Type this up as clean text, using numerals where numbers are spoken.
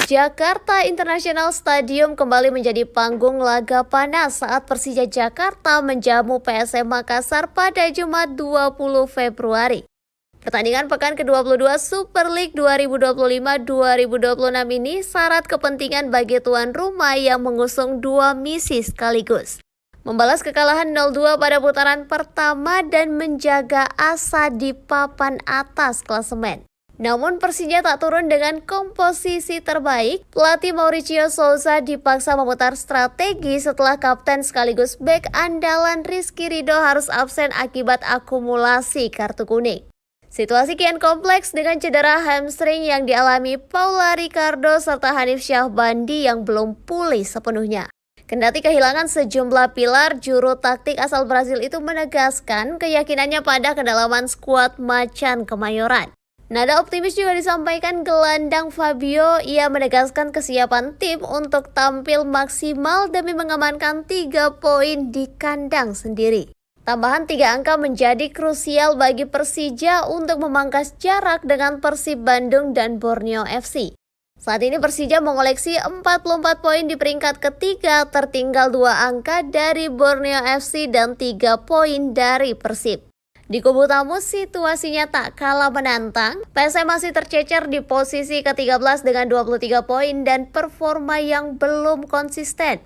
Jakarta International Stadium kembali menjadi panggung laga panas saat Persija Jakarta menjamu PSM Makassar pada Jumat 20 Februari. Pertandingan pekan ke-22 Super League 2025-2026 ini syarat kepentingan bagi tuan rumah yang mengusung dua misi sekaligus. Membalas kekalahan 0-2 pada putaran pertama dan menjaga asa di papan atas klasemen. Namun Persija tak turun dengan komposisi terbaik. Pelatih Mauricio Souza dipaksa memutar strategi setelah kapten sekaligus bek andalan Rizky Ridho harus absen akibat akumulasi kartu kuning. Situasi kian kompleks dengan cedera hamstring yang dialami Paula Ricardo serta Hanif Syahbandi yang belum pulih sepenuhnya. Kendati kehilangan sejumlah pilar, juru taktik asal Brasil itu menegaskan keyakinannya pada kedalaman skuad Macan Kemayoran. Nada optimis juga disampaikan gelandang Fabio. Ia menegaskan kesiapan tim untuk tampil maksimal demi mengamankan 3 poin di kandang sendiri. Tambahan 3 angka menjadi krusial bagi Persija untuk memangkas jarak dengan Persib Bandung dan Borneo FC. Saat ini Persija mengoleksi 44 poin di peringkat ketiga, tertinggal 2 angka dari Borneo FC dan 3 poin dari Persib. Di kubu tamu situasinya tak kalah menantang. PSM masih tercecer di posisi ke-13 dengan 23 poin dan performa yang belum konsisten.